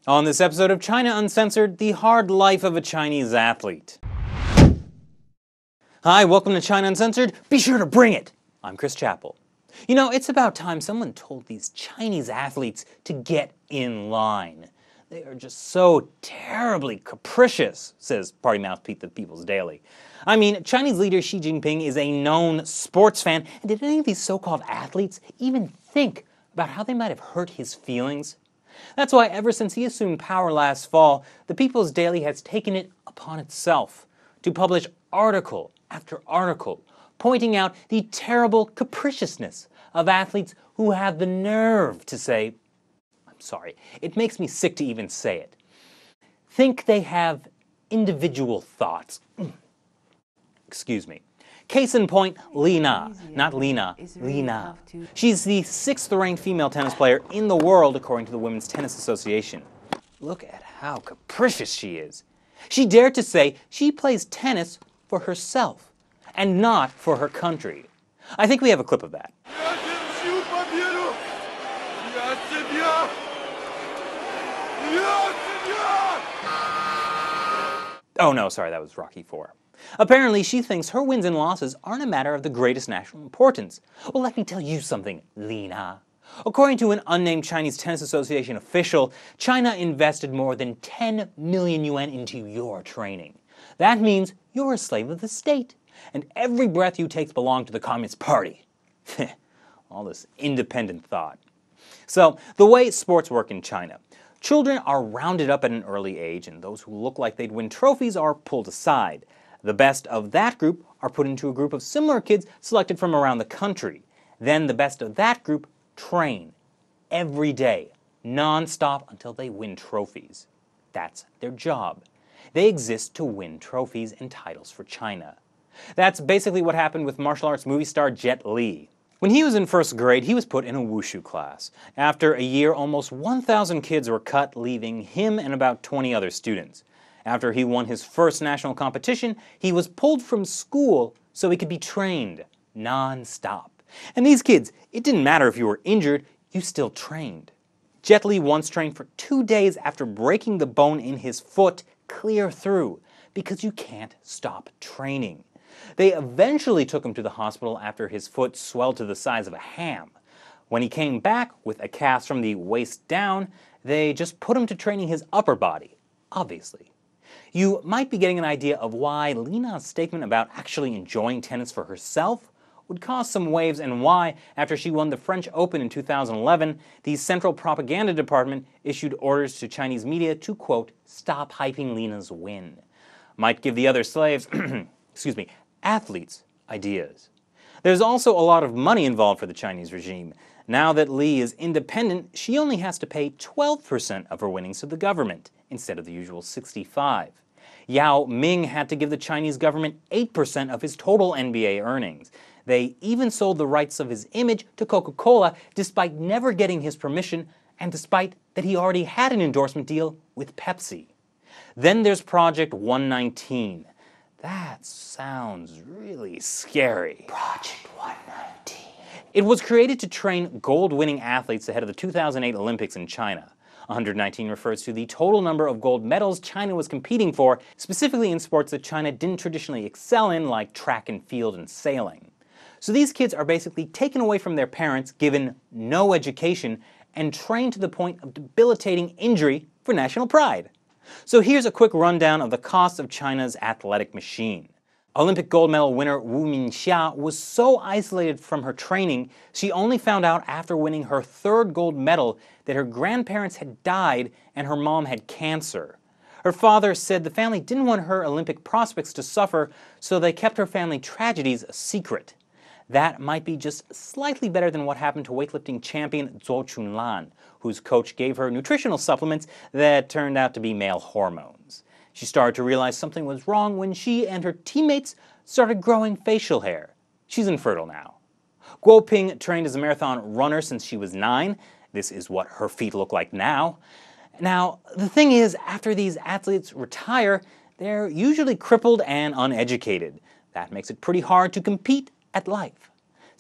On this episode of China Uncensored, the hard life of a Chinese athlete. Hi, welcome to China Uncensored. Be sure to bring it! I'm Chris Chappell. You know, it's about time someone told these Chinese athletes to get in line. They are just so terribly capricious, says party mouthpiece the People's Daily. I mean, Chinese leader Xi Jinping is a known sports fan, and did any of these so-called athletes even think about how they might have hurt his feelings? That's why ever since he assumed power last fall, the People's Daily has taken it upon itself to publish article after article pointing out the terrible capriciousness of athletes who have the nerve to say, I'm sorry, it makes me sick to even say it, think they have individual thoughts. Excuse me. Case in point, Li Na, not Lena, Li Na. She's the 6th-ranked female tennis player in the world according to the Women's Tennis Association. Look at how capricious she is. She dared to say she plays tennis for herself and not for her country. I think we have a clip of that. Oh no, sorry, that was Rocky IV. Apparently, she thinks her wins and losses aren't a matter of the greatest national importance. Well, let me tell you something, Li Na. According to an unnamed Chinese Tennis Association official, China invested more than 10 million yuan into your training. That means you're a slave of the state, and every breath you take belongs to the Communist Party. All this independent thought. So, the way sports work in China. Children are rounded up at an early age, and those who look like they'd win trophies are pulled aside. The best of that group are put into a group of similar kids selected from around the country. Then the best of that group train every day, non-stop until they win trophies. That's their job. They exist to win trophies and titles for China. That's basically what happened with martial arts movie star Jet Li. When he was in 1st grade, he was put in a wushu class. After a year, almost 1,000 kids were cut, leaving him and about 20 other students. After he won his first national competition, he was pulled from school so he could be trained non-stop. And these kids, it didn't matter if you were injured, you still trained. Jet Li once trained for 2 days after breaking the bone in his foot clear through, because you can't stop training. They eventually took him to the hospital after his foot swelled to the size of a ham. When he came back with a cast from the waist down, they just put him to training his upper body, obviously. You might be getting an idea of why Li Na's statement about actually enjoying tennis for herself would cause some waves, and why, after she won the French Open in 2011, the Central Propaganda Department issued orders to Chinese media to, quote, stop hyping Li Na's win. Might give the other slaves, athletes, ideas. There's also a lot of money involved for the Chinese regime. Now that Li is independent, she only has to pay 12% of her winnings to the government, instead of the usual 65%. Yao Ming had to give the Chinese government 8% of his total NBA earnings. They even sold the rights of his image to Coca-Cola despite never getting his permission, and despite that he already had an endorsement deal with Pepsi. Then there's Project 119. That sounds really scary. Project 119. It was created to train gold-winning athletes ahead of the 2008 Olympics in China. 119 refers to the total number of gold medals China was competing for, specifically in sports that China didn't traditionally excel in, like track and field and sailing. So these kids are basically taken away from their parents, given no education, and trained to the point of debilitating injury for national pride. So here's a quick rundown of the cost of China's athletic machine. Olympic gold medal winner Wu Minxia was so isolated from her training, she only found out after winning her 3rd gold medal that her grandparents had died and her mom had cancer. Her father said the family didn't want her Olympic prospects to suffer, so they kept her family tragedies a secret. That might be just slightly better than what happened to weightlifting champion Zhou Chunlan, whose coach gave her nutritional supplements that turned out to be male hormones. She started to realize something was wrong when she and her teammates started growing facial hair. She's infertile now. Guo Ping trained as a marathon runner since she was 9. This is what her feet look like now. Now, the thing is, after these athletes retire, they're usually crippled and uneducated. That makes it pretty hard to compete at life.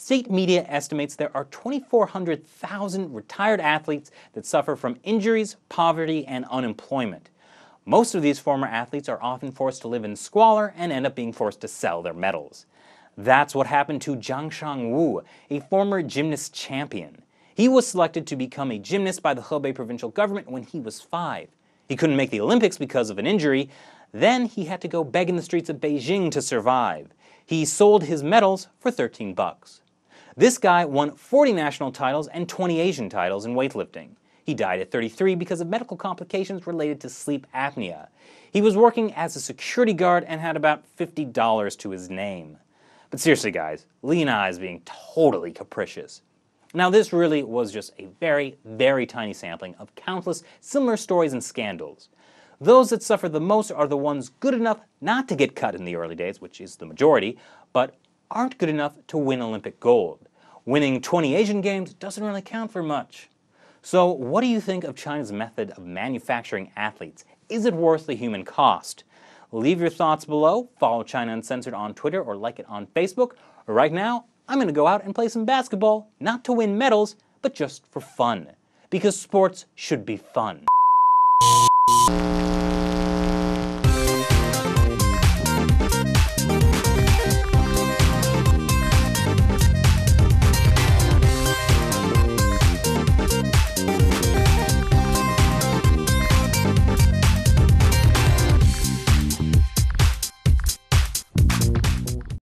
State media estimates there are 2,400,000 retired athletes that suffer from injuries, poverty, and unemployment. Most of these former athletes are often forced to live in squalor and end up being forced to sell their medals. That's what happened to Zhang Shangwu, a former gymnast champion. He was selected to become a gymnast by the Hebei provincial government when he was 5. He couldn't make the Olympics because of an injury. Then he had to go beg in the streets of Beijing to survive. He sold his medals for $13. This guy won 40 national titles and 20 Asian titles in weightlifting. He died at 33 because of medical complications related to sleep apnea. He was working as a security guard and had about $50 to his name. But seriously guys, Li and I is being totally capricious. Now this really was just a very, very tiny sampling of countless similar stories and scandals. Those that suffer the most are the ones good enough not to get cut in the early days, which is the majority, but aren't good enough to win Olympic gold. Winning 20 Asian Games doesn't really count for much. So what do you think of China's method of manufacturing athletes? Is it worth the human cost? Leave your thoughts below, follow China Uncensored on Twitter or like it on Facebook. Right now, I'm going to go out and play some basketball, not to win medals, but just for fun. Because sports should be fun.